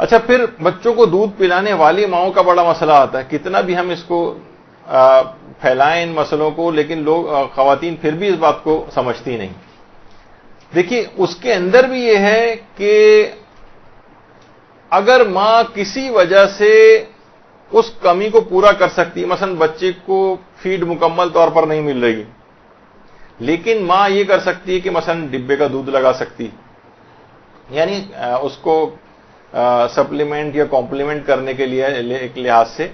اچھا، پھر بچوں کو دودھ پلانے والی ماؤں کا بڑا مسئلہ آتا ہے. کتنا بھی ہم اس کو پھیلائیں ان مسئلوں کو، لیکن لوگ خواتین پھر بھی اس بات کو سمجھتی نہیں. دیکھیے، اس کے اندر بھی یہ ہے کہ اگر ماں کسی وجہ سے اس کمی کو پورا کر سکتی، مثلا بچے کو فیڈ مکمل طور پر نہیں مل رہی، لیکن ماں یہ کر سکتی ہے کہ مثلا ڈبے کا دودھ لگا سکتی، یعنی اس کو سپلیمنٹ یا کمپلیمنٹ کرنے کے لیے ایک لحاظ سے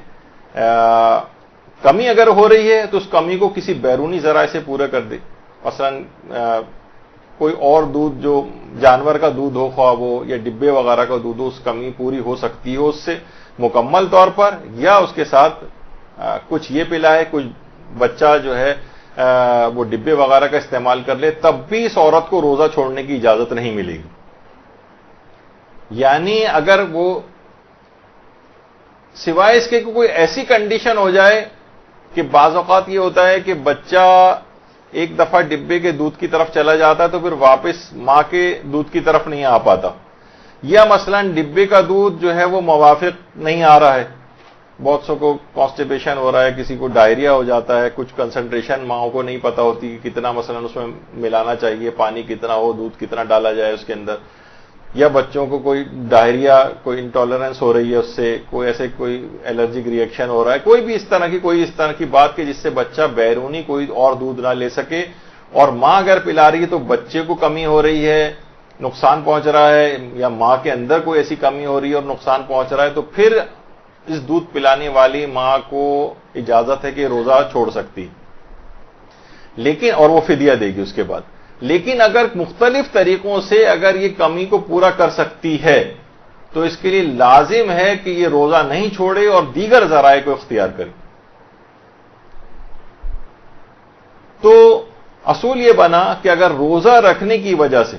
کمی اگر ہو رہی ہے تو اس کمی کو کسی بیرونی ذرائع سے پورا کر دے. مثلا کوئی اور دودھ جو جانور کا دودھ ہو، خواہ وہ یا ڈبے وغیرہ کا دودھ ہو، اس کمی پوری ہو سکتی ہے اس سے مکمل طور پر، یا اس کے ساتھ کچھ یہ پلائے، کچھ بچہ جو ہے وہ ڈبے وغیرہ کا استعمال کر لے، تب بھی اس عورت کو روزہ چھوڑنے کی اجازت نہیں ملے گی. یعنی اگر وہ سوائے اس کے کوئی ایسی کنڈیشن ہو جائے کہ بعض اوقات یہ ہوتا ہے کہ بچہ ایک دفعہ ڈبے کے دودھ کی طرف چلا جاتا ہے تو پھر واپس ماں کے دودھ کی طرف نہیں آ پاتا، یا مثلا ڈبے کا دودھ جو ہے وہ موافق نہیں آ رہا ہے، بہت سو کو کانسٹیپیشن ہو رہا ہے، کسی کو ڈائریا ہو جاتا ہے، کچھ کنسنٹریشن ماں کو نہیں پتا ہوتی کہ کتنا مثلا اس میں ملانا چاہیے، پانی کتنا ہو، دودھ کتنا ڈالا جائے اس کے اندر، یا بچوں کو کوئی ڈائریا، کوئی انٹالرنس ہو رہی ہے، اس سے کوئی ایسے کوئی الرجک ریئیکشن ہو رہا ہے، کوئی بھی اس طرح کی بات کہ جس سے بچہ بیرونی کوئی اور دودھ نہ لے سکے، اور ماں اگر پلا رہی ہے تو بچے کو کمی ہو رہی ہے، نقصان پہنچ رہا ہے، یا ماں کے اندر کوئی ایسی کمی ہو رہی ہے اور نقصان پہنچ رہا ہے، تو پھر اس دودھ پلانے والی ماں کو اجازت ہے کہ روزہ چھوڑ سکتی، لیکن اور وہ فدیہ دے گی اس کے بعد. لیکن اگر مختلف طریقوں سے اگر یہ کمی کو پورا کر سکتی ہے تو اس کے لیے لازم ہے کہ یہ روزہ نہیں چھوڑے اور دیگر ذرائع کو اختیار کرے. تو اصول یہ بنا کہ اگر روزہ رکھنے کی وجہ سے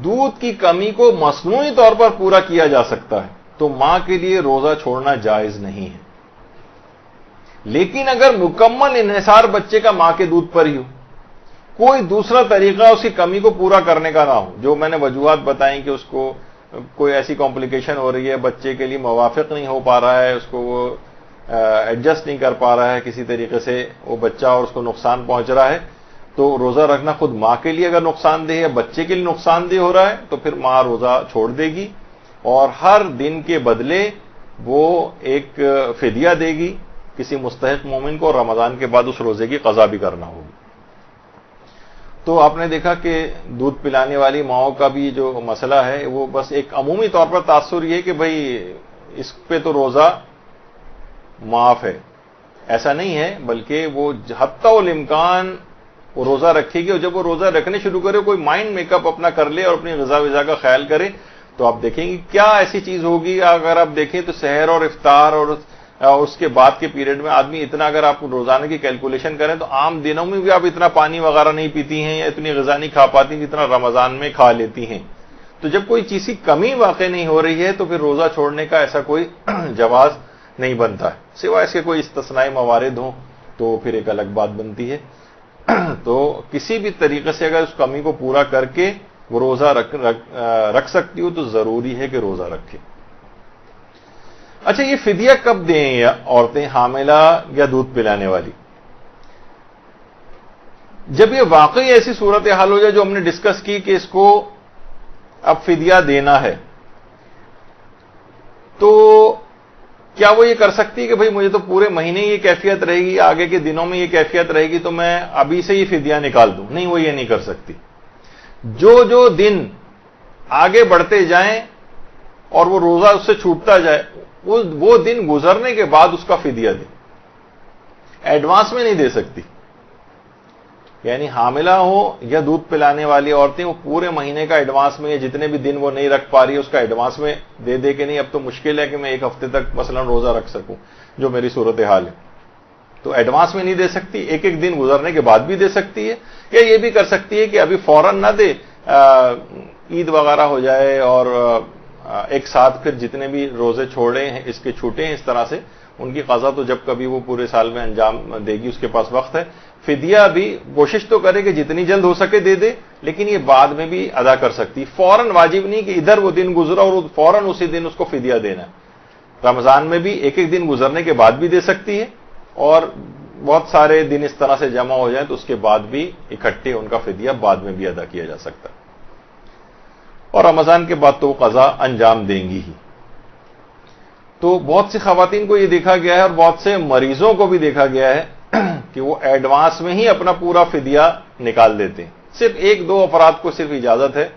دودھ کی کمی کو مصنوعی طور پر پورا کیا جا سکتا ہے تو ماں کے لیے روزہ چھوڑنا جائز نہیں ہے. لیکن اگر مکمل انحصار بچے کا ماں کے دودھ پر ہی ہو، کوئی دوسرا طریقہ اس کی کمی کو پورا کرنے کا نہ ہو، جو میں نے وجوہات بتائیں کہ اس کو کوئی ایسی کمپلیکیشن ہو رہی ہے، بچے کے لیے موافق نہیں ہو پا رہا ہے، اس کو وہ ایڈجسٹ نہیں کر پا رہا ہے کسی طریقے سے وہ بچہ، اور اس کو نقصان پہنچ رہا ہے، تو روزہ رکھنا خود ماں کے لیے اگر نقصان دہ ہے، بچے کے لیے نقصان دہ ہو رہا ہے، تو پھر ماں روزہ چھوڑ دے گی اور ہر دن کے بدلے وہ ایک فدیہ دے گی کسی مستحق مومن کو، اور رمضان کے بعد اس روزے کی قضا بھی کرنا ہوگی. تو آپ نے دیکھا کہ دودھ پلانے والی ماؤں کا بھی جو مسئلہ ہے وہ بس ایک عمومی طور پر تاثر یہ کہ بھئی اس پہ تو روزہ معاف ہے، ایسا نہیں ہے، بلکہ وہ حتی الامکان وہ روزہ رکھے گی، اور جب وہ روزہ رکھنے شروع کرے، کوئی مائنڈ میک اپ اپنا کر لے اور اپنی غذا وزا کا خیال کرے، تو آپ دیکھیں گے کیا ایسی چیز ہوگی. اگر آپ دیکھیں تو سحر اور افطار اور اس کے بعد کے پیریڈ میں آدمی اتنا، اگر آپ روزانہ کی کیلکولیشن کریں تو عام دنوں میں بھی آپ اتنا پانی وغیرہ نہیں پیتی ہیں یا اتنی غذا نہیں کھا پاتی جتنا رمضان میں کھا لیتی ہیں. تو جب کوئی چیز کی کمی واقع نہیں ہو رہی ہے تو پھر روزہ چھوڑنے کا ایسا کوئی جواز نہیں بنتا ہے، سوائے اس کے کوئی استثنائی موارد ہوں تو پھر ایک الگ بات بنتی ہے. تو کسی بھی طریقے سے اگر اس کمی کو پورا کر کے وہ روزہ رکھ سکتی ہو تو ضروری ہے کہ روزہ رکھے. اچھا، یہ فدیہ کب دیں یا عورتیں حاملہ یا دودھ پلانے والی؟ جب یہ واقعی ایسی صورتحال ہو جائے جو ہم نے ڈسکس کی کہ اس کو اب فدیہ دینا ہے، تو کیا وہ یہ کر سکتی ہے کہ بھئی مجھے تو پورے مہینے یہ کیفیت رہے گی، آگے کے دنوں میں یہ کیفیت رہے گی، تو میں ابھی سے یہ فدیہ نکال دوں؟ نہیں، وہ یہ نہیں کر سکتی. جو دن آگے بڑھتے جائیں اور وہ روزہ اس سے چھوٹتا جائے، وہ دن گزرنے کے بعد اس کا فدیہ دے، ایڈوانس میں نہیں دے سکتی. یعنی حاملہ ہو یا دودھ پلانے والی عورتیں وہ پورے مہینے کا ایڈوانس میں، جتنے بھی دن وہ نہیں رکھ پا رہی ہے اس کا ایڈوانس میں دے کہ نہیں اب تو مشکل ہے کہ میں ایک ہفتے تک مثلا روزہ رکھ سکوں، جو میری صورتحال ہے، تو ایڈوانس میں نہیں دے سکتی. ایک دن گزرنے کے بعد بھی دے سکتی ہے، یا یہ بھی کر سکتی ہے کہ ابھی فوراً نہ دے، عید وغیرہ ہو جائے اور ایک ساتھ پھر جتنے بھی روزے چھوڑے ہیں اس کے چھوٹے ہیں، اس طرح سے ان کی قضا تو جب کبھی وہ پورے سال میں انجام دے گی، اس کے پاس وقت ہے. فدیہ بھی کوشش تو کرے کہ جتنی جلد ہو سکے دے دے، لیکن یہ بعد میں بھی ادا کر سکتی. فوراً واجب نہیں کہ ادھر وہ دن گزرا اور فوراً اسی دن اس کو فدیہ دینا ہے. رمضان میں بھی ایک ایک دن گزرنے کے بعد بھی دے سکتی ہے، اور بہت سارے دن اس طرح سے جمع ہو جائیں تو اس کے بعد بھی اکٹھے ان کا فدیہ بعد میں بھی ادا کیا جا سکتا ہے. اور رمضان کے بعد تو وہ قضا انجام دیں گی ہی. تو بہت سی خواتین کو یہ دیکھا گیا ہے اور بہت سے مریضوں کو بھی دیکھا گیا ہے کہ وہ ایڈوانس میں ہی اپنا پورا فدیہ نکال دیتے ہیں. صرف ایک دو افراد کو صرف اجازت ہے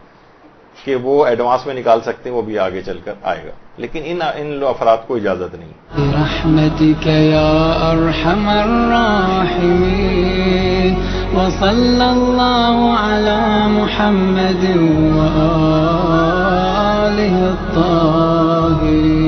کہ وہ ایڈوانس میں نکال سکتے ہیں، وہ بھی آگے چل کر آئے گا، لیکن ان افراد کو اجازت نہیں. برحمتک یا ارحم الراحمین وصلی اللہ علی محمد وآلہ الطاہرین.